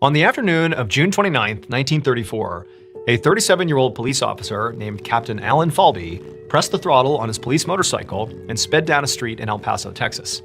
On the afternoon of June 29, 1934, a 37-year-old police officer named Captain Alan Falby pressed the throttle on his police motorcycle and sped down a street in El Paso, Texas.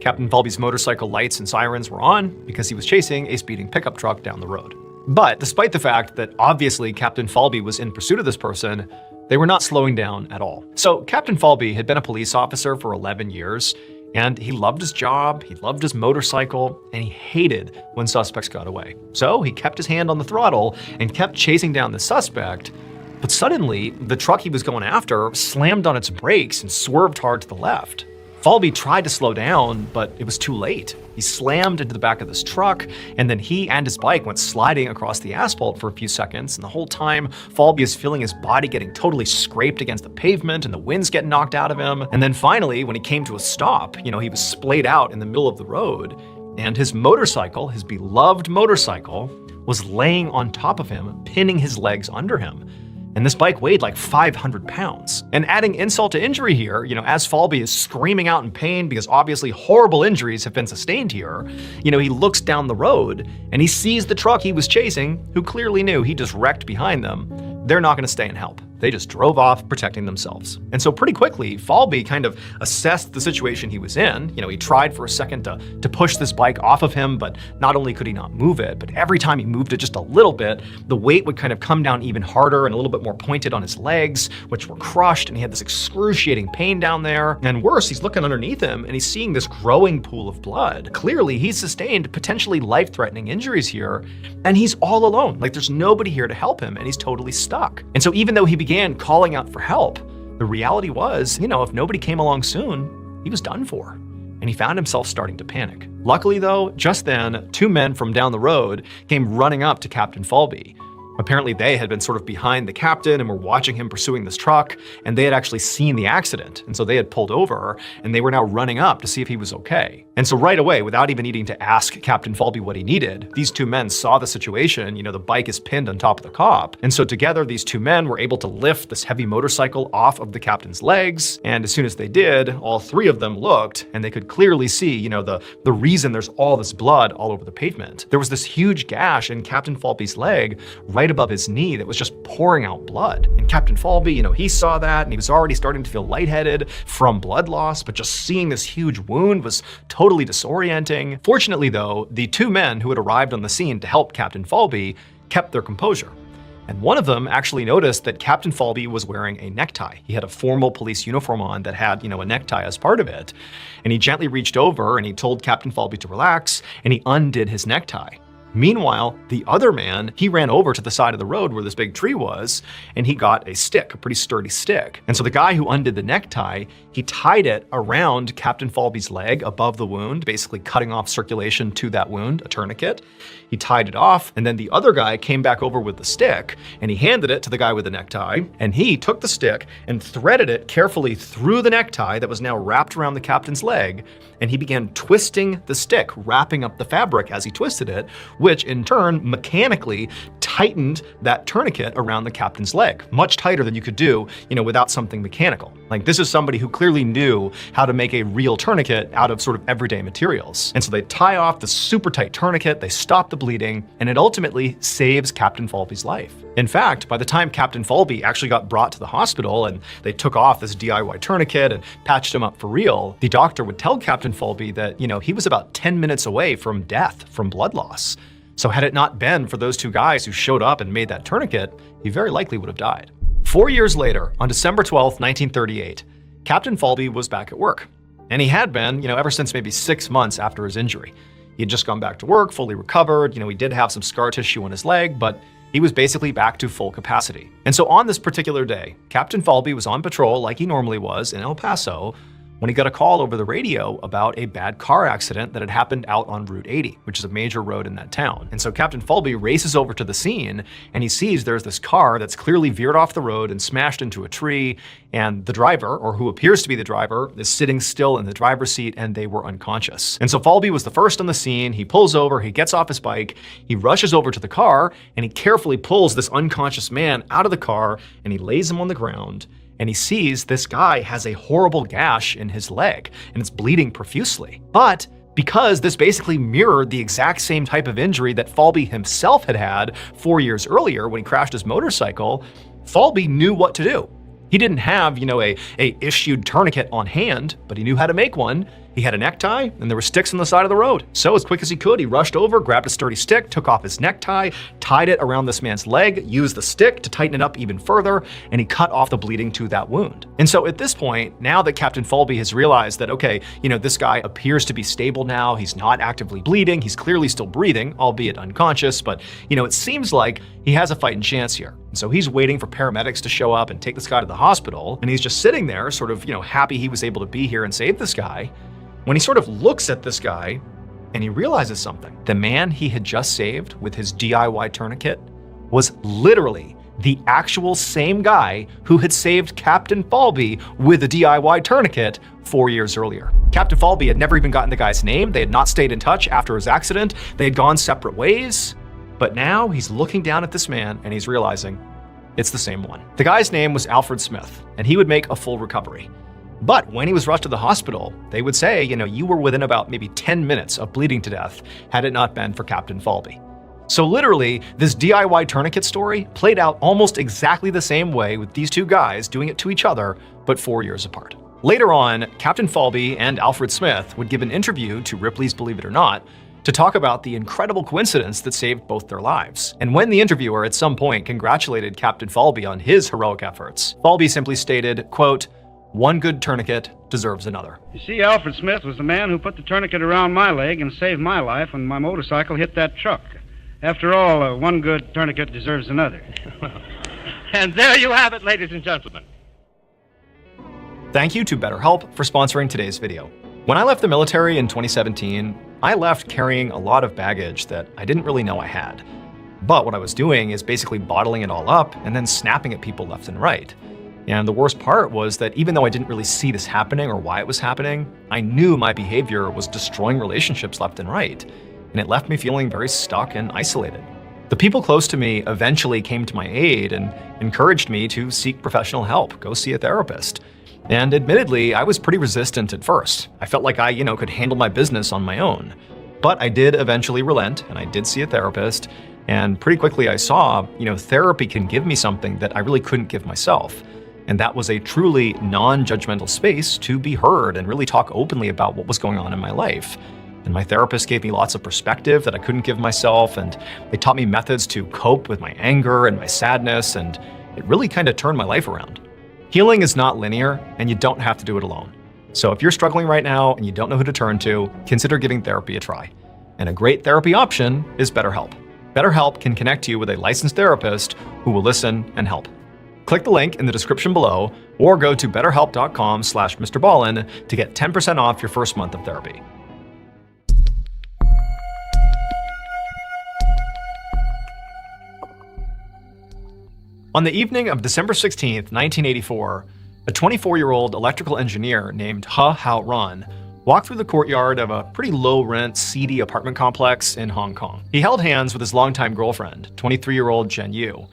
Captain Falby's motorcycle lights and sirens were on because he was chasing a speeding pickup truck down the road. But despite the fact that obviously Captain Falby was in pursuit of this person, they were not slowing down at all. So Captain Falby had been a police officer for 11 years, and he loved his job, he loved his motorcycle, and he hated when suspects got away. So he kept his hand on the throttle and kept chasing down the suspect, but suddenly the truck he was going after slammed on its brakes and swerved hard to the left. Falby tried to slow down, but it was too late. He slammed into the back of this truck, and then he and his bike went sliding across the asphalt for a few seconds, and the whole time, Falby is feeling his body getting totally scraped against the pavement, and the wind's getting knocked out of him. And then finally, when he came to a stop, he was splayed out in the middle of the road, and his motorcycle, his beloved motorcycle, was laying on top of him, pinning his legs under him. And this bike weighed like 500 pounds. And adding insult to injury here, as Falby is screaming out in pain because obviously horrible injuries have been sustained here, he looks down the road and he sees the truck he was chasing, who clearly knew he just wrecked behind them. They're not gonna stay and help. They just drove off protecting themselves. And so pretty quickly, Falby kind of assessed the situation he was in. He tried for a second to push this bike off of him, but not only could he not move it, but every time he moved it just a little bit, the weight would kind of come down even harder and a little bit more pointed on his legs, which were crushed, and he had this excruciating pain down there. And worse, he's looking underneath him and he's seeing this growing pool of blood. Clearly, he's sustained potentially life-threatening injuries here, and he's all alone. Like, there's nobody here to help him, and he's totally stuck. And so even though he began calling out for help, the reality was, if nobody came along soon, he was done for. And he found himself starting to panic. Luckily though, just then, two men from down the road came running up to Captain Falby. Apparently they had been sort of behind the captain and were watching him pursuing this truck, and they had actually seen the accident. And so they had pulled over, and they were now running up to see if he was okay. And so right away, without even needing to ask Captain Falby what he needed, these two men saw the situation. The bike is pinned on top of the cop. And so together, these two men were able to lift this heavy motorcycle off of the captain's legs. And as soon as they did, all three of them looked, and they could clearly see, the reason there's all this blood all over the pavement. There was this huge gash in Captain Falby's leg right above his knee that was just pouring out blood. And Captain Falby, he saw that, and he was already starting to feel lightheaded from blood loss, but just seeing this huge wound was totally disorienting. Fortunately though, the two men who had arrived on the scene to help Captain Falby kept their composure. And one of them actually noticed that Captain Falby was wearing a necktie. He had a formal police uniform on that had, a necktie as part of it. And he gently reached over and he told Captain Falby to relax, and he undid his necktie. Meanwhile, the other man, he ran over to the side of the road where this big tree was, and he got a stick, a pretty sturdy stick. And so the guy who undid the necktie, he tied it around Captain Falby's leg above the wound, basically cutting off circulation to that wound, a tourniquet. He tied it off, and then the other guy came back over with the stick, and he handed it to the guy with the necktie, and he took the stick and threaded it carefully through the necktie that was now wrapped around the captain's leg, and he began twisting the stick, wrapping up the fabric as he twisted it, which in turn mechanically tightened that tourniquet around the captain's leg, much tighter than you could do, without something mechanical. Like, this is somebody who clearly knew how to make a real tourniquet out of sort of everyday materials. And so they tie off the super tight tourniquet, they stop the bleeding, and it ultimately saves Captain Falby's life. In fact, by the time Captain Falby actually got brought to the hospital and they took off this DIY tourniquet and patched him up for real, the doctor would tell Captain Falby that, he was about 10 minutes away from death from blood loss. So had it not been for those two guys who showed up and made that tourniquet, he very likely would have died. 4 years later, on December 12th, 1938, Captain Falby was back at work. And he had been, ever since maybe 6 months after his injury. He had just gone back to work, fully recovered. He did have some scar tissue on his leg, but he was basically back to full capacity. And so on this particular day, Captain Falby was on patrol like he normally was in El Paso when he got a call over the radio about a bad car accident that had happened out on Route 80, which is a major road in that town. And so Captain Falby races over to the scene, and he sees there's this car that's clearly veered off the road and smashed into a tree, and the driver, or who appears to be the driver, is sitting still in the driver's seat, and they were unconscious. And so Falby was the first on the scene. He pulls over, he gets off his bike, he rushes over to the car, and he carefully pulls this unconscious man out of the car, and he lays him on the ground. And he sees this guy has a horrible gash in his leg, and it's bleeding profusely. But because this basically mirrored the exact same type of injury that Falby himself had had 4 years earlier when he crashed his motorcycle. Falby knew what to do. He didn't have, a issued tourniquet on hand, but he knew how to make one. He had a necktie, and there were sticks on the side of the road. So as quick as he could, he rushed over, grabbed a sturdy stick, took off his necktie, tied it around this man's leg, used the stick to tighten it up even further, and he cut off the bleeding to that wound. And so at this point, now that Captain Falby has realized that, okay, this guy appears to be stable now, he's not actively bleeding, he's clearly still breathing, albeit unconscious, but, it seems like he has a fighting chance here. And so he's waiting for paramedics to show up and take this guy to the hospital, and he's just sitting there sort of, happy he was able to be here and save this guy, when he sort of looks at this guy and he realizes something. The man he had just saved with his DIY tourniquet was literally the actual same guy who had saved Captain Falby with a DIY tourniquet 4 years earlier. Captain Falby had never even gotten the guy's name. They had not stayed in touch after his accident. They had gone separate ways. But now he's looking down at this man and he's realizing it's the same one. The guy's name was Alfred Smith, and he would make a full recovery. But when he was rushed to the hospital, they would say, you were within about maybe 10 minutes of bleeding to death had it not been for Captain Falby. So literally, this DIY tourniquet story played out almost exactly the same way with these two guys doing it to each other, but 4 years apart. Later on, Captain Falby and Alfred Smith would give an interview to Ripley's Believe It or Not to talk about the incredible coincidence that saved both their lives. And when the interviewer at some point congratulated Captain Falby on his heroic efforts, Falby simply stated, quote, "One good tourniquet deserves another." You see, Alfred Smith was the man who put the tourniquet around my leg and saved my life when my motorcycle hit that truck. After all, one good tourniquet deserves another. And there you have it, ladies and gentlemen. Thank you to BetterHelp for sponsoring today's video. When I left the military in 2017, I left carrying a lot of baggage that I didn't really know I had. But what I was doing is basically bottling it all up and then snapping at people left and right. And the worst part was that even though I didn't really see this happening or why it was happening, I knew my behavior was destroying relationships left and right, and it left me feeling very stuck and isolated. The people close to me eventually came to my aid and encouraged me to seek professional help, go see a therapist. And admittedly, I was pretty resistant at first. I felt like I, could handle my business on my own. But I did eventually relent, and I did see a therapist, and pretty quickly I saw, therapy can give me something that I really couldn't give myself. And that was a truly non-judgmental space to be heard and really talk openly about what was going on in my life. And my therapist gave me lots of perspective that I couldn't give myself, and they taught me methods to cope with my anger and my sadness, and it really kind of turned my life around. Healing is not linear, and you don't have to do it alone. So if you're struggling right now and you don't know who to turn to, consider giving therapy a try. And a great therapy option is BetterHelp. BetterHelp can connect you with a licensed therapist who will listen and help. Click the link in the description below or go to betterhelp.com/Mr. Ballen to get 10% off your first month of therapy. On the evening of December 16th, 1984, a 24-year-old electrical engineer named Hao Ran walked through the courtyard of a pretty low-rent, seedy apartment complex in Hong Kong. He held hands with his longtime girlfriend, 23-year-old Jen Yu.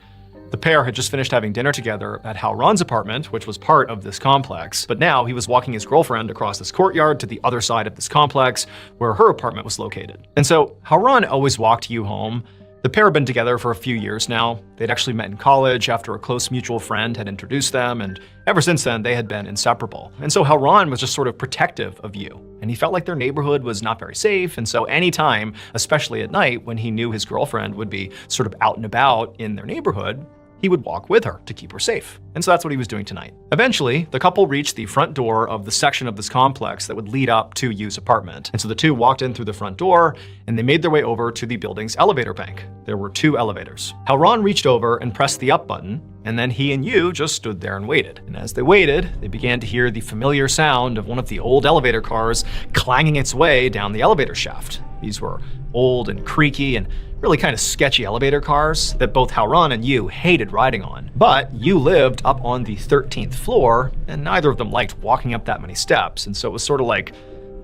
The pair had just finished having dinner together at Hao Ran's apartment, which was part of this complex, but now he was walking his girlfriend across this courtyard to the other side of this complex, where her apartment was located. And so Hao Ran always walked Yu home. The pair had been together for a few years now. They'd actually met in college after a close mutual friend had introduced them, and ever since then, they had been inseparable. And so Hao Ran was just sort of protective of Yu, and he felt like their neighborhood was not very safe, and so anytime, especially at night, when he knew his girlfriend would be sort of out and about in their neighborhood, he would walk with her to keep her safe. And so that's what he was doing tonight. Eventually, the couple reached the front door of the section of this complex that would lead up to Yu's apartment. And so the two walked in through the front door, and they made their way over to the building's elevator bank. There were 2 elevators. Hao Ran reached over and pressed the up button, and then he and Yu just stood there and waited. And as they waited, they began to hear the familiar sound of one of the old elevator cars clanging its way down the elevator shaft. These were old and creaky and really kind of sketchy elevator cars that both Hao Ran and Yu hated riding on. But Yu lived up on the 13th floor, and neither of them liked walking up that many steps, and so it was sort of like,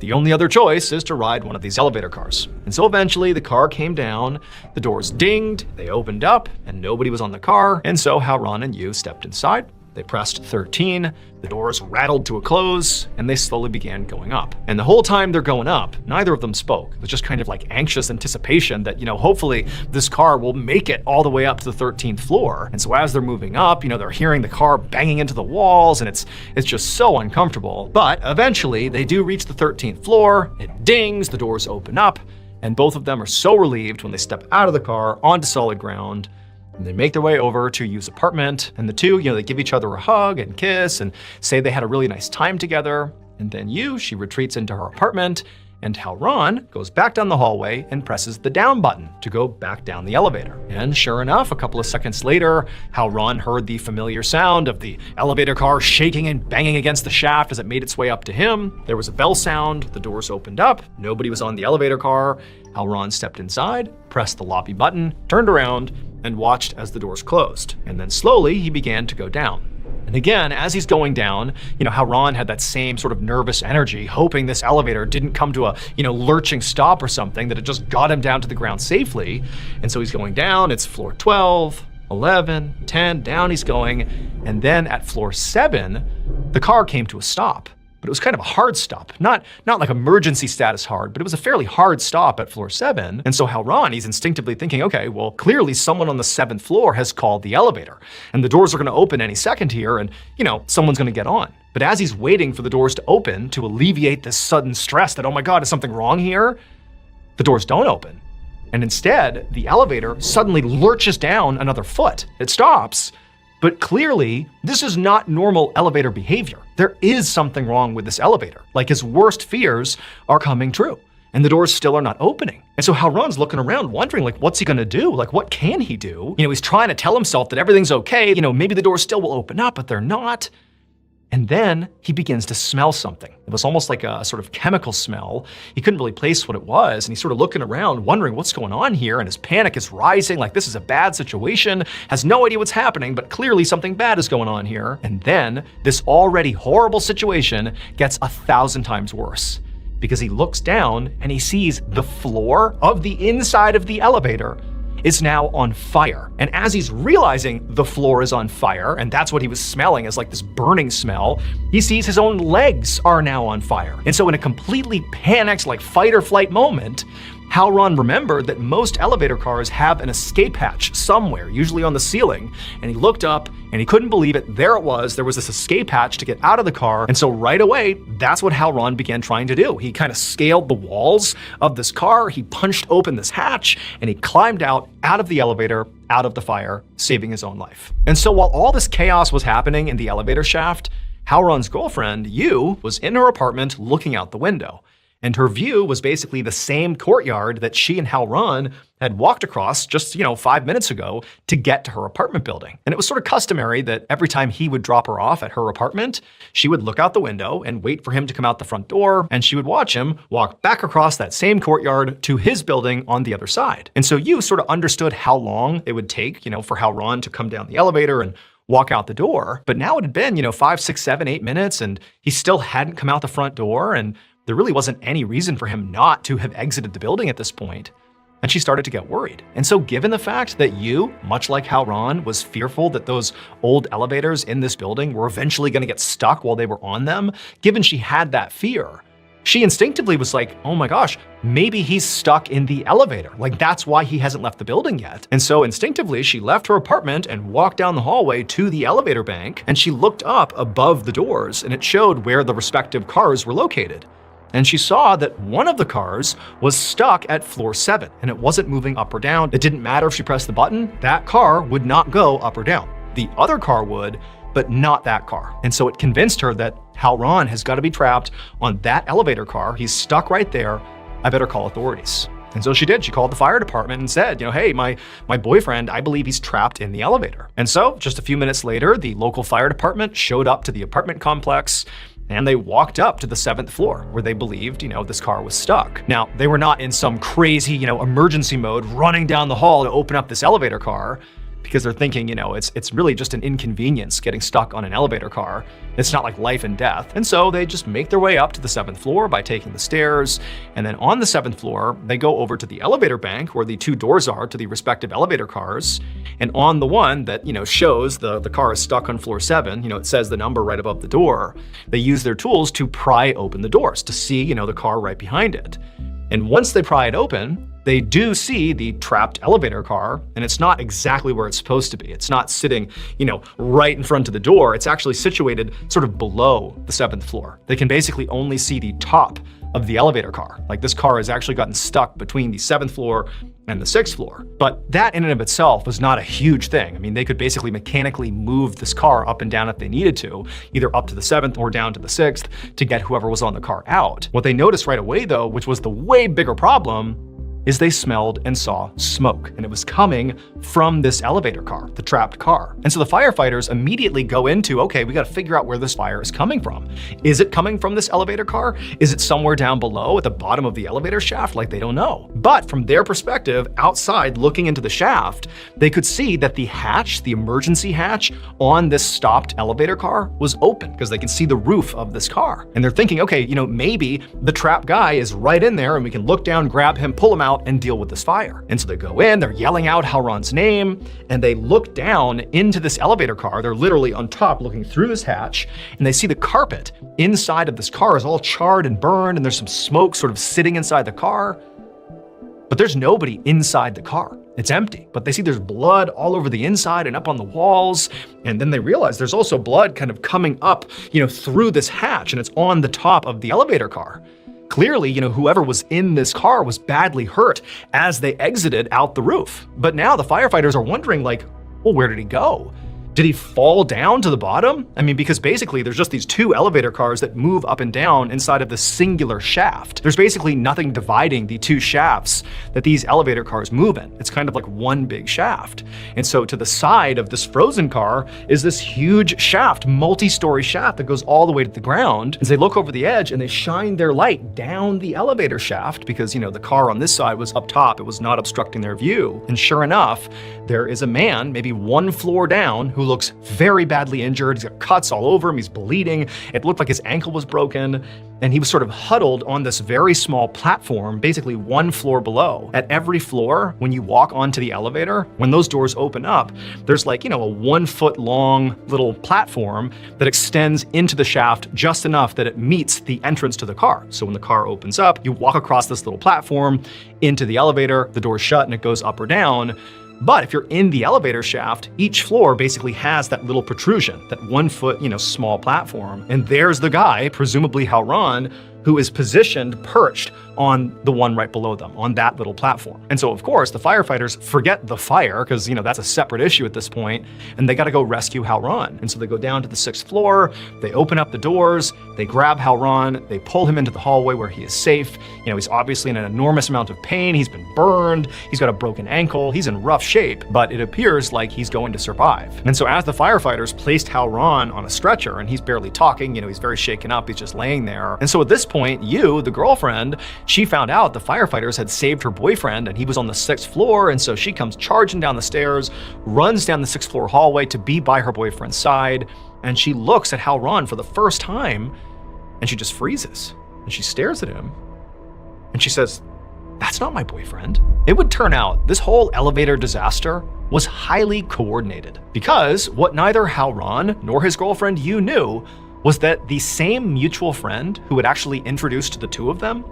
the only other choice is to ride one of these elevator cars. And so eventually the car came down, the doors dinged, they opened up, and nobody was on the car, and so Hao Ran and Yu stepped inside, They pressed 13, the doors rattled to a close, and they slowly began going up. And the whole time they're going up, neither of them spoke. It was just kind of like anxious anticipation that, hopefully this car will make it all the way up to the 13th floor. And so as they're moving up, they're hearing the car banging into the walls, and it's just so uncomfortable. But eventually they do reach the 13th floor, it dings, the doors open up, and both of them are so relieved when they step out of the car onto solid ground. And they make their way over to Yu's apartment, and the two, they give each other a hug and kiss and say they had a really nice time together. And then she retreats into her apartment, and Ron goes back down the hallway and presses the down button to go back down the elevator. And sure enough, a couple of seconds later, Ron heard the familiar sound of the elevator car shaking and banging against the shaft as it made its way up to him. There was a bell sound, the doors opened up, nobody was on the elevator car. Ron stepped inside, pressed the lobby button, turned around, and watched as the doors closed. And then slowly he began to go down. And again, as he's going down, Ron had that same sort of nervous energy, hoping this elevator didn't come to a, lurching stop or something, that it just got him down to the ground safely. And so he's going down, it's floor 12, 11, 10, down he's going. And then at floor 7, the car came to a stop. But it was kind of a hard stop, not like emergency status hard, but it was a fairly hard stop at floor 7. And so Ron, he's instinctively thinking, okay, well, clearly someone on the 7th floor has called the elevator, and the doors are gonna open any second here, and someone's gonna get on. But as he's waiting for the doors to open to alleviate this sudden stress that, oh my God, is something wrong here? The doors don't open. And instead, the elevator suddenly lurches down another foot. It stops. But clearly, this is not normal elevator behavior. There is something wrong with this elevator. Like his worst fears are coming true, and the doors still are not opening. And so Ron's looking around wondering, what's he gonna do? What can he do? He's trying to tell himself that everything's okay. Maybe the doors still will open up, but they're not. And then he begins to smell something. It was almost like a sort of chemical smell. He couldn't really place what it was, and he's sort of looking around, wondering what's going on here, and his panic is rising, like this is a bad situation, has no idea what's happening, but clearly something bad is going on here. And then this already horrible situation gets 1,000 times worse, because he looks down and he sees the floor of the inside of the elevator is now on fire. And as he's realizing the floor is on fire, and that's what he was smelling, as like this burning smell, he sees his own legs are now on fire. And so in a completely panicked, like fight or flight moment, Ron remembered that most elevator cars have an escape hatch somewhere, usually on the ceiling. And he looked up and he couldn't believe it. There it was. There was this escape hatch to get out of the car. And so right away, that's what Ron began trying to do. He kind of scaled the walls of this car. He punched open this hatch and he climbed out of the elevator, out of the fire, saving his own life. And so while all this chaos was happening in the elevator shaft, Ron's girlfriend, Yu, was in her apartment looking out the window. And her view was basically the same courtyard that she and Ron had walked across just, 5 minutes ago to get to her apartment building. And it was sort of customary that every time he would drop her off at her apartment, she would look out the window and wait for him to come out the front door, and she would watch him walk back across that same courtyard to his building on the other side. And so you sort of understood how long it would take, for Ron to come down the elevator and walk out the door. But now it had been, 5, 6, 7, 8 minutes, and he still hadn't come out the front door, and there really wasn't any reason for him not to have exited the building at this point. And she started to get worried. And so given the fact that Yu, much like Ron, was fearful that those old elevators in this building were eventually gonna get stuck while they were on them, given she had that fear, she instinctively was like, oh my gosh, maybe he's stuck in the elevator. Like that's why he hasn't left the building yet. And so instinctively, she left her apartment and walked down the hallway to the elevator bank, and she looked up above the doors, and it showed where the respective cars were located. And she saw that one of the cars was stuck at floor 7, and it wasn't moving up or down. It didn't matter if she pressed the button, that car would not go up or down. The other car would, but not that car. And so it convinced her that Ron has got to be trapped on that elevator car. He's stuck right there. I better call authorities. And so she did. She called the fire department and said, hey, my boyfriend, I believe he's trapped in the elevator. And so just a few minutes later, the local fire department showed up to the apartment complex, and they walked up to the 7th floor where they believed, this car was stuck. Now, they were not in some crazy, emergency mode running down the hall to open up this elevator car. because they're thinking, it's really just an inconvenience getting stuck on an elevator car. It's not like life and death. And so they just make their way up to the 7th floor by taking the stairs. And then on the 7th floor, they go over to the elevator bank where the 2 doors are to the respective elevator cars. And on the one that, shows the car is stuck on floor 7, it says the number right above the door. They use their tools to pry open the doors to see, the car right behind it. And once they pry it open, they do see the trapped elevator car, and it's not exactly where it's supposed to be. It's not sitting, right in front of the door. It's actually situated sort of below the 7th floor. They can basically only see the top of the elevator car. Like, this car has actually gotten stuck between the 7th floor and the 6th floor. But that in and of itself was not a huge thing. I mean, they could basically mechanically move this car up and down if they needed to, either up to the 7th or down to the 6th to get whoever was on the car out. What they noticed right away, though, which was the way bigger problem, is they smelled and saw smoke, and it was coming from this elevator car, the trapped car. And so the firefighters immediately go into, okay, we got to figure out where this fire is coming from. Is it coming from this elevator car? Is it somewhere down below at the bottom of the elevator shaft? Like, they don't know. But from their perspective, outside looking into the shaft, they could see that the hatch, the emergency hatch on this stopped elevator car was open because they can see the roof of this car. And they're thinking, okay, maybe the trapped guy is right in there and we can look down, grab him, pull him out, and deal with this fire. And so they go in, they're yelling out Halron's name, and they look down into this elevator car. They're literally on top looking through this hatch, and they see the carpet inside of this car is all charred and burned, and there's some smoke sort of sitting inside the car. But there's nobody inside the car. It's empty, but they see there's blood all over the inside and up on the walls. And then they realize there's also blood kind of coming up, through this hatch, and it's on the top of the elevator car. Clearly, whoever was in this car was badly hurt as they exited out the roof. But now the firefighters are wondering, like, well, where did he go? Did he fall down to the bottom? I mean, because basically there's just these 2 elevator cars that move up and down inside of this singular shaft. There's basically nothing dividing the 2 shafts that these elevator cars move in. It's kind of like one big shaft. And so to the side of this frozen car is this huge shaft, multi-story shaft that goes all the way to the ground. As they look over the edge and they shine their light down the elevator shaft because, the car on this side was up top. It was not obstructing their view. And sure enough, there is a man, maybe 1 floor down, who looks very badly injured. He's got cuts all over him. He's bleeding. It looked like his ankle was broken. And he was sort of huddled on this very small platform, basically 1 floor below. At every floor, when you walk onto the elevator, when those doors open up, there's like, a 1 foot long little platform that extends into the shaft just enough that it meets the entrance to the car. So when the car opens up, you walk across this little platform into the elevator, the door's shut and it goes up or down. But if you're in the elevator shaft, each floor basically has that little protrusion, that 1 foot, small platform. And there's the guy, presumably Halron, who is positioned, perched on the one right below them, on that little platform. And so, of course, the firefighters forget the fire, because, that's a separate issue at this point, and they got to go rescue Halron. And so they go down to the 6th floor, they open up the doors, they grab Halron, they pull him into the hallway where he is safe. He's obviously in an enormous amount of pain, he's been burned, he's got a broken ankle, he's in rough shape, but it appears like he's going to survive. And so as the firefighters placed Halron on a stretcher, and he's barely talking, he's very shaken up, he's just laying there. And so at this point, the girlfriend, she found out the firefighters had saved her boyfriend and he was on the 6th floor, and so she comes charging down the stairs, runs down the 6th floor hallway to be by her boyfriend's side, and she looks at Halron for the first time, and she just freezes, and she stares at him, and she says, "That's not my boyfriend." It would turn out this whole elevator disaster was highly coordinated, because what neither Halron nor his girlfriend Yu knew was that the same mutual friend who had actually introduced the 2 of them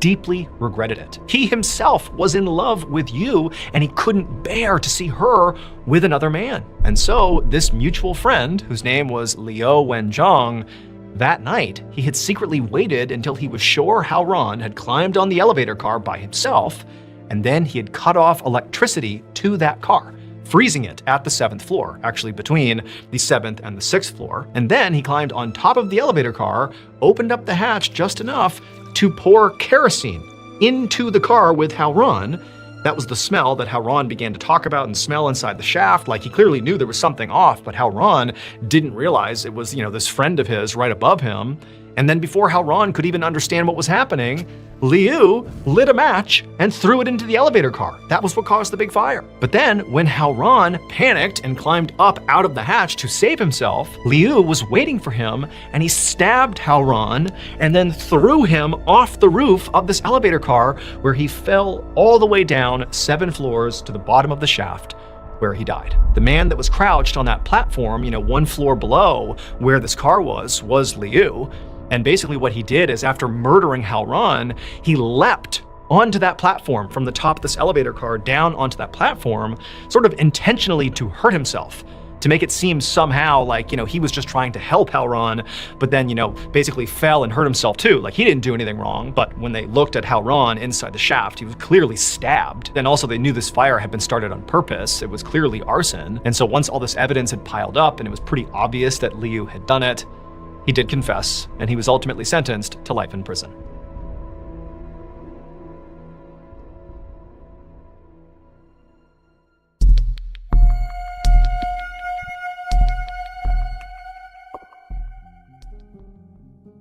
deeply regretted it. He himself was in love with Yu, and he couldn't bear to see her with another man. And so this mutual friend, whose name was Liu Wenjong, that night, he had secretly waited until he was sure Halron had climbed on the elevator car by himself, and then he had cut off electricity to that car, freezing it at the 7th floor, actually between the 7th and the 6th floor. And then he climbed on top of the elevator car, opened up the hatch just enough to pour kerosene into the car with Halron. That was the smell that Halron began to talk about and smell inside the shaft. Like, he clearly knew there was something off, but Halron didn't realize it was, this friend of his right above him. And then before Howron could even understand what was happening, Liu lit a match and threw it into the elevator car. That was what caused the big fire. But then, when Howron panicked and climbed up out of the hatch to save himself, Liu was waiting for him, and he stabbed Howron and then threw him off the roof of this elevator car, where he fell all the way down 7 floors to the bottom of the shaft, where he died. The man that was crouched on that platform, 1 floor below where this car was Liu. And basically what he did is, after murdering Howron, he leapt onto that platform from the top of this elevator car down onto that platform, sort of intentionally to hurt himself, to make it seem somehow like, he was just trying to help Howron, but then, basically fell and hurt himself too. Like, he didn't do anything wrong, but when they looked at Howron inside the shaft, he was clearly stabbed. Then also they knew this fire had been started on purpose. It was clearly arson. And so once all this evidence had piled up and it was pretty obvious that Liu had done it, he did confess, and he was ultimately sentenced to life in prison.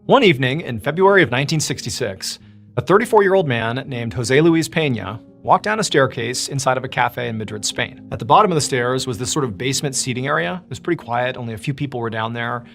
One evening in February of 1966, a 34-year-old man named Jose Luis Peña walked down a staircase inside of a cafe in Madrid, Spain. At the bottom of the stairs was this sort of basement seating area. It was pretty quiet, only a few people were down there.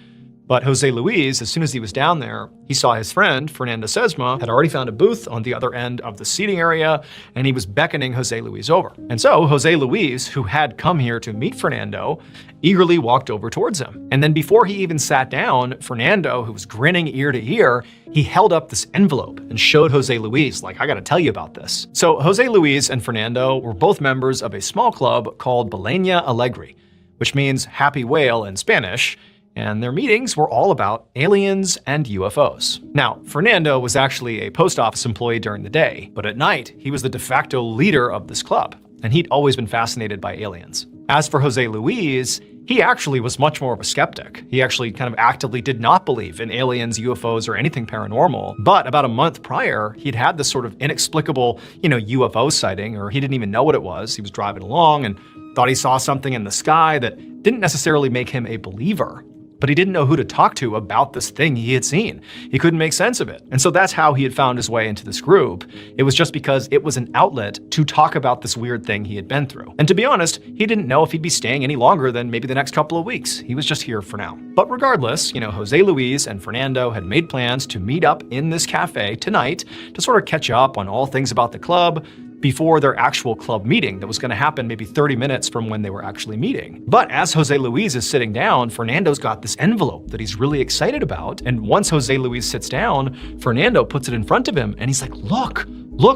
But Jose Luis, as soon as he was down there, he saw his friend, Fernando Sesma, had already found a booth on the other end of the seating area, and he was beckoning Jose Luis over. And so Jose Luis, who had come here to meet Fernando, eagerly walked over towards him. And then before he even sat down, Fernando, who was grinning ear to ear, he held up this envelope and showed Jose Luis, like, I gotta tell you about this. So Jose Luis and Fernando were both members of a small club called Ballen Alegre, which means happy whale in Spanish, and their meetings were all about aliens and UFOs. Now, Fernando was actually a post office employee during the day, but at night, he was the de facto leader of this club, and he'd always been fascinated by aliens. As for Jose Luis, he actually was much more of a skeptic. He actually kind of actively did not believe in aliens, UFOs, or anything paranormal. But about a month prior, he'd had this sort of inexplicable, UFO sighting, or he didn't even know what it was. He was driving along and thought he saw something in the sky that didn't necessarily make him a believer. But he didn't know who to talk to about this thing he had seen. He couldn't make sense of it. And so that's how he had found his way into this group. It was just because it was an outlet to talk about this weird thing he had been through. And to be honest, he didn't know if he'd be staying any longer than maybe the next couple of weeks. He was just here for now. But regardless, Jose Luis and Fernando had made plans to meet up in this cafe tonight to sort of catch up on all things about the club before their actual club meeting that was going to happen maybe 30 minutes from when they were actually meeting. But as Jose Luis is sitting down, Fernando's got this envelope that he's really excited about. And once Jose Luis sits down, Fernando puts it in front of him and he's like, look,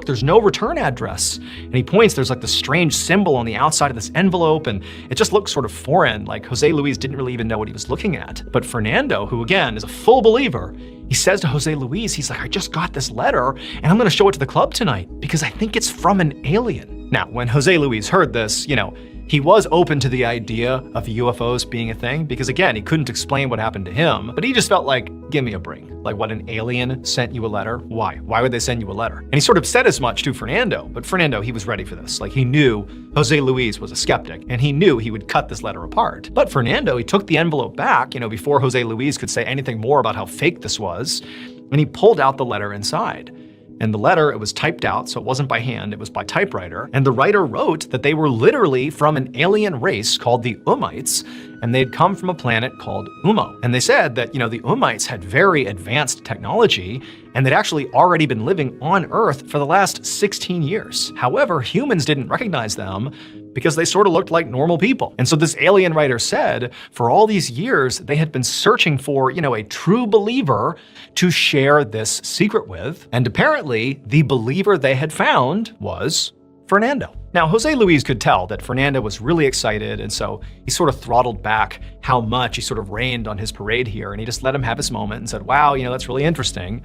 there's no return address. And he points, there's like this strange symbol on the outside of this envelope, and it just looks sort of foreign, like Jose Luis didn't really even know what he was looking at. But Fernando, who again is a full believer, he says to Jose Luis, he's like, I just got this letter and I'm gonna show it to the club tonight because I think it's from an alien. Now, when Jose Luis heard this, he was open to the idea of UFOs being a thing because, again, he couldn't explain what happened to him, but he just felt like, give me a break. Like, what, an alien sent you a letter? Why? Why would they send you a letter? And he sort of said as much to Fernando, but Fernando, he was ready for this. Like, he knew Jose Luis was a skeptic, and he knew he would cut this letter apart. But Fernando, he took the envelope back, before Jose Luis could say anything more about how fake this was, and he pulled out the letter inside. And the letter, it was typed out, so it wasn't by hand, it was by typewriter. And the writer wrote that they were literally from an alien race called the Umites, and they'd come from a planet called Umo. And they said that, the Umites had very advanced technology, and they'd actually already been living on Earth for the last 16 years. However, humans didn't recognize them because they sort of looked like normal people. And so this alien writer said, for all these years, they had been searching for, a true believer to share this secret with. And apparently, the believer they had found was Fernando. Now, Jose Luis could tell that Fernando was really excited, and so he sort of throttled back how much he sort of rained on his parade here, and he just let him have his moment and said, wow, that's really interesting.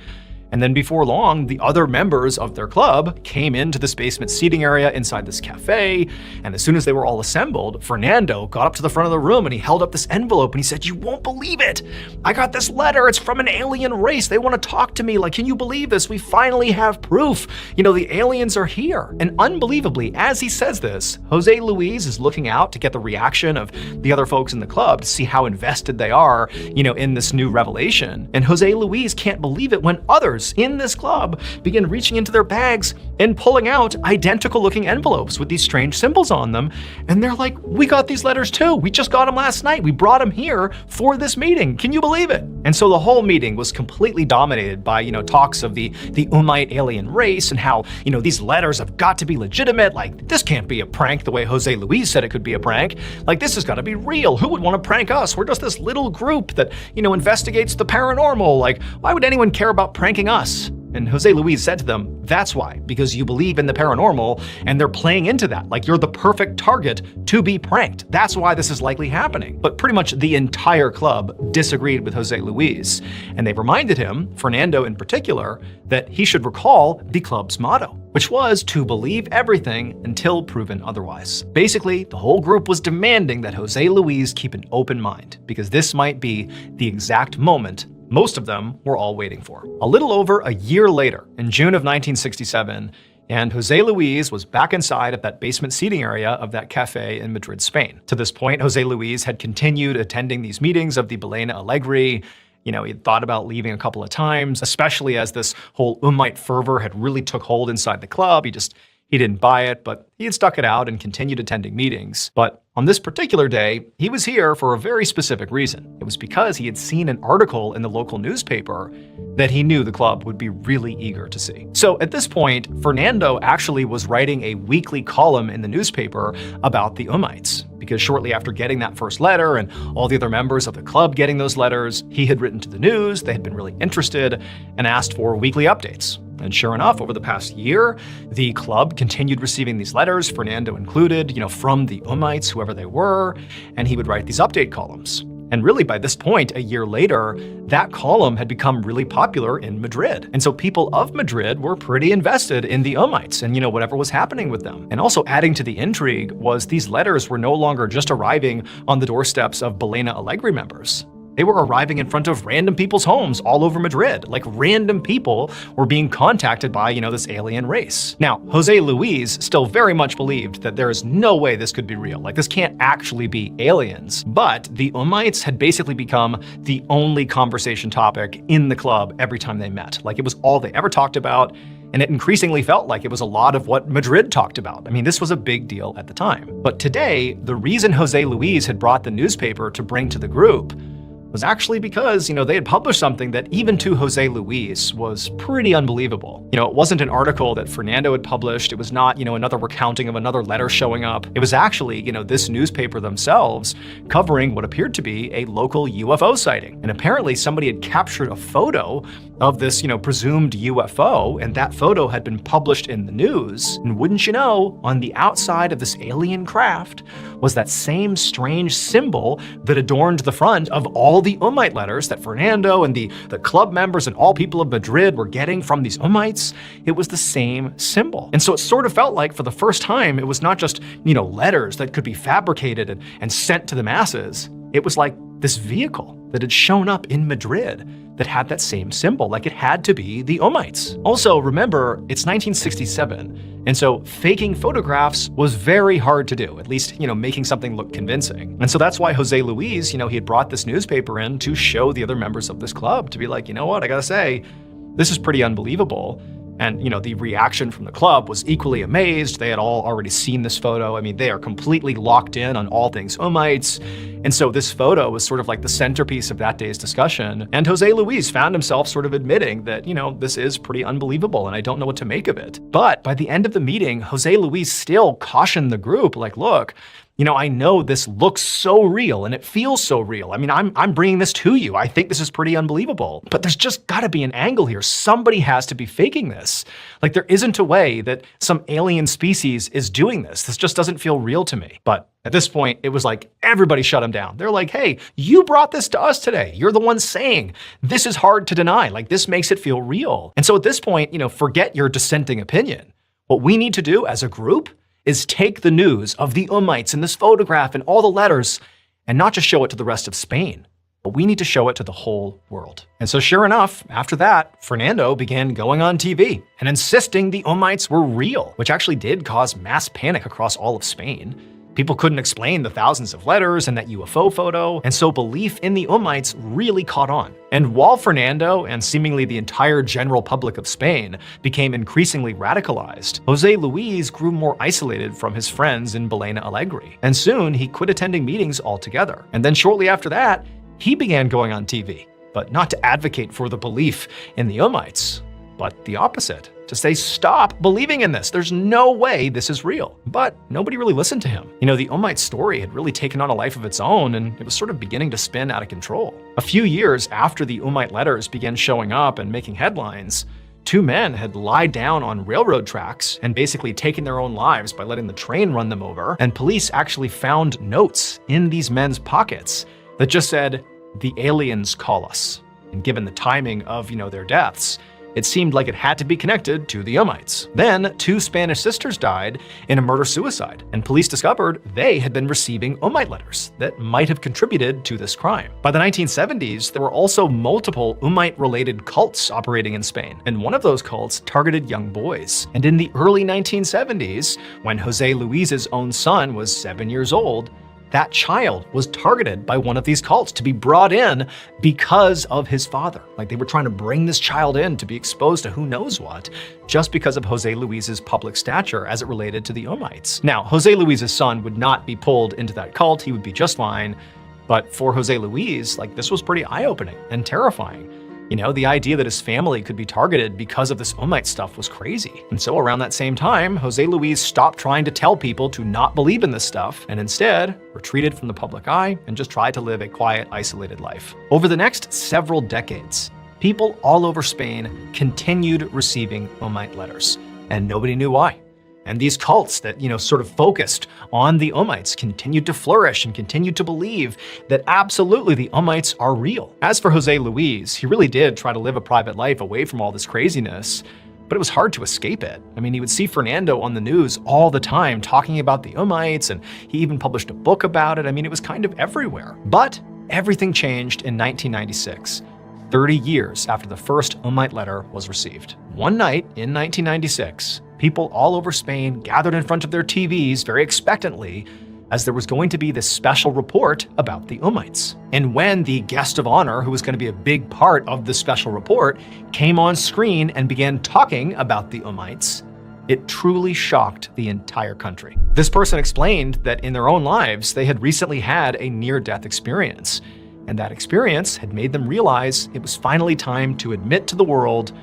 And then before long, the other members of their club came into this basement seating area inside this cafe. And as soon as they were all assembled, Fernando got up to the front of the room and he held up this envelope and he said, "You won't believe it. I got this letter. It's from an alien race. They want to talk to me. Like, can you believe this? We finally have proof. The aliens are here." And unbelievably, as he says this, Jose Luis is looking out to get the reaction of the other folks in the club to see how invested they are, in this new revelation. And Jose Luis can't believe it when others in this club begin reaching into their bags and pulling out identical looking envelopes with these strange symbols on them. And they're like, "We got these letters too. We just got them last night. We brought them here for this meeting. Can you believe it?" And so the whole meeting was completely dominated by, talks of the Umaite alien race and how, these letters have got to be legitimate. Like, this can't be a prank the way Jose Luis said it could be a prank. Like, this has got to be real. Who would want to prank us? We're just this little group that, investigates the paranormal. Like, why would anyone care about pranking us? And Jose Luis said to them, "That's why, because you believe in the paranormal and they're playing into that. Like, you're the perfect target to be pranked. That's why this is likely happening." But pretty much the entire club disagreed with Jose Luis, and they reminded him, Fernando in particular, that he should recall the club's motto, which was to believe everything until proven otherwise. Basically, the whole group was demanding that Jose Luis keep an open mind, because this might be the exact moment most of them were all waiting for. A little over a year later, in June of 1967, and Jose Luis was back inside of that basement seating area of that cafe in Madrid, Spain. To this point, Jose Luis had continued attending these meetings of the Ballen Allegri. He'd thought about leaving a couple of times, especially as this whole Umaite fervor had really took hold inside the club. He didn't buy it, but he had stuck it out and continued attending meetings. But on this particular day, he was here for a very specific reason. It was because he had seen an article in the local newspaper that he knew the club would be really eager to see. So at this point, Fernando actually was writing a weekly column in the newspaper about the Umaites, because shortly after getting that first letter and all the other members of the club getting those letters, he had written to the news, they had been really interested, and asked for weekly updates. And sure enough, over the past year, the club continued receiving these letters, Fernando included, from the Umaites, whoever they were, and he would write these update columns. And really, by this point, a year later, that column had become really popular in Madrid. And so people of Madrid were pretty invested in the Umaites and, whatever was happening with them. And also adding to the intrigue was these letters were no longer just arriving on the doorsteps of Ballen Allegri members. They were arriving in front of random people's homes all over Madrid. Like, random people were being contacted by, this alien race. Now, Jose Luis still very much believed that there is no way this could be real. Like, this can't actually be aliens. But the Umaites had basically become the only conversation topic in the club every time they met. Like, it was all they ever talked about. And it increasingly felt like it was a lot of what Madrid talked about. I mean, this was a big deal at the time. But today, the reason Jose Luis had brought the newspaper to bring to the group was actually because, they had published something that even to Jose Luis was pretty unbelievable. It wasn't an article that Fernando had published. It was not, another recounting of another letter showing up. It was actually, this newspaper themselves covering what appeared to be a local UFO sighting. And apparently somebody had captured a photo of this, presumed UFO, and that photo had been published in the news. And wouldn't you know, on the outside of this alien craft was that same strange symbol that adorned the front of all the Umaite letters that Fernando and the club members and all people of Madrid were getting from these Umaites. It was the same symbol. And so it sort of felt like for the first time, it was not just, letters that could be fabricated and sent to the masses. It was like this vehicle that had shown up in Madrid that had that same symbol, like it had to be the Umaites. Also, remember, it's 1967, and so faking photographs was very hard to do, at least, making something look convincing. And so that's why Jose Luis, he had brought this newspaper in to show the other members of this club, to be like, what, I gotta say, this is pretty unbelievable. And, the reaction from the club was equally amazed. They had all already seen this photo. I mean, they are completely locked in on all things Umaites. And so this photo was sort of like the centerpiece of that day's discussion. And Jose Luis found himself sort of admitting that, this is pretty unbelievable and I don't know what to make of it. But by the end of the meeting, Jose Luis still cautioned the group, like, look, I know this looks so real and it feels so real. I mean, I'm bringing this to you. I think this is pretty unbelievable. But there's just gotta be an angle here. Somebody has to be faking this. Like, there isn't a way that some alien species is doing this. This just doesn't feel real to me. But at this point, it was like everybody shut him down. They're like, hey, you brought this to us today. You're the one saying this is hard to deny. Like, this makes it feel real. And so at this point, forget your dissenting opinion. What we need to do as a group is take the news of the Umites and this photograph and all the letters and not just show it to the rest of Spain, but we need to show it to the whole world. And so sure enough, after that, Fernando began going on TV and insisting the Umites were real, which actually did cause mass panic across all of Spain. People couldn't explain the thousands of letters and that UFO photo, and so belief in the Umites really caught on. And while Fernando and seemingly the entire general public of Spain became increasingly radicalized, Jose Luis grew more isolated from his friends in Ballen Alegre. And soon he quit attending meetings altogether. And then shortly after that, he began going on TV, but not to advocate for the belief in the Umites, but the opposite. To say, stop believing in this. There's no way this is real. But nobody really listened to him. The Umite story had really taken on a life of its own, and it was sort of beginning to spin out of control. A few years after the Umite letters began showing up and making headlines, two men had lied down on railroad tracks and basically taken their own lives by letting the train run them over, and police actually found notes in these men's pockets that just said, "The aliens call us." And given the timing of, their deaths, it seemed like it had to be connected to the Umites. Then, two Spanish sisters died in a murder-suicide, and police discovered they had been receiving Umite letters that might have contributed to this crime. By the 1970s, there were also multiple Umite-related cults operating in Spain, and one of those cults targeted young boys. And in the early 1970s, when Jose Luis's own son was 7 years old, that child was targeted by one of these cults to be brought in because of his father. Like, they were trying to bring this child in to be exposed to who knows what, just because of Jose Luis's public stature as it related to the Umites. Now, Jose Luis's son would not be pulled into that cult, he would be just fine. But for Jose Luis, this was pretty eye-opening and terrifying. The idea that his family could be targeted because of this Umite stuff was crazy. And so around that same time, Jose Luis stopped trying to tell people to not believe in this stuff and instead retreated from the public eye and just tried to live a quiet, isolated life. Over the next several decades, people all over Spain continued receiving Umite letters, and nobody knew why. And these cults that, sort of focused on the Umites continued to flourish and continued to believe that absolutely the Umites are real. As for Jose Luis, he really did try to live a private life away from all this craziness, but it was hard to escape it. I mean, he would see Fernando on the news all the time talking about the Umites, and he even published a book about it. I mean, it was kind of everywhere. But everything changed in 1996. 30 years after the first Umite letter was received. One night in 1996, people all over Spain gathered in front of their TVs very expectantly as there was going to be this special report about the Umites. And when the guest of honor, who was going to be a big part of the special report, came on screen and began talking about the Umites, it truly shocked the entire country. This person explained that in their own lives, they had recently had a near-death experience. And that experience had made them realize it was finally time to admit to the world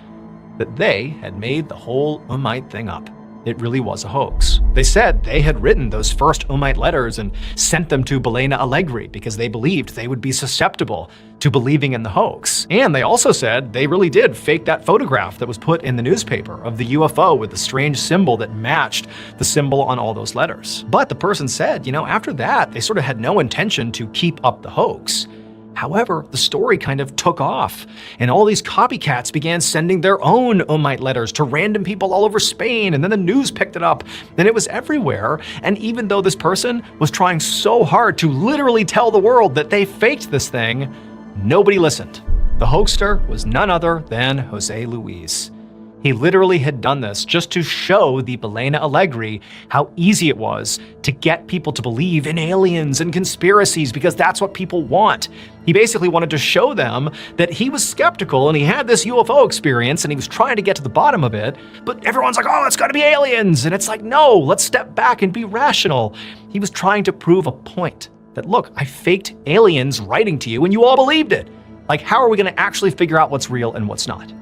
that they had made the whole Umite thing up. It really was a hoax. They said they had written those first Umite letters and sent them to Ballen Alegre because they believed they would be susceptible to believing in the hoax. And they also said they really did fake that photograph that was put in the newspaper of the UFO with the strange symbol that matched the symbol on all those letters. But the person said, after that, they sort of had no intention to keep up the hoax. However, the story kind of took off, and all these copycats began sending their own Umite letters to random people all over Spain, and then the news picked it up, and it was everywhere. And even though this person was trying so hard to literally tell the world that they faked this thing, nobody listened. The hoaxer was none other than Jose Luis. He literally had done this just to show the Ballen Alegre how easy it was to get people to believe in aliens and conspiracies, because that's what people want. He basically wanted to show them that he was skeptical and he had this UFO experience and he was trying to get to the bottom of it, but everyone's like, oh, it's gotta be aliens. And it's like, no, let's step back and be rational. He was trying to prove a point that, look, I faked aliens writing to you and you all believed it. Like, how are we gonna actually figure out what's real and what's not?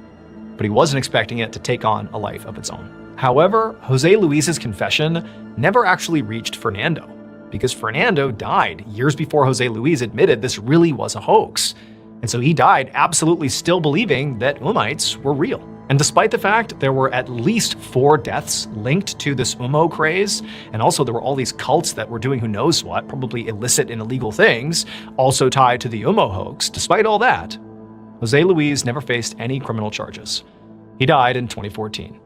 But he wasn't expecting it to take on a life of its own. However, Jose Luis's confession never actually reached Fernando, because Fernando died years before Jose Luis admitted this really was a hoax. And so he died absolutely still believing that Umites were real. And despite the fact there were at least 4 deaths linked to this Umo craze, and also there were all these cults that were doing who knows what, probably illicit and illegal things, also tied to the Umo hoax, despite all that, Jose Luis never faced any criminal charges. He died in 2014.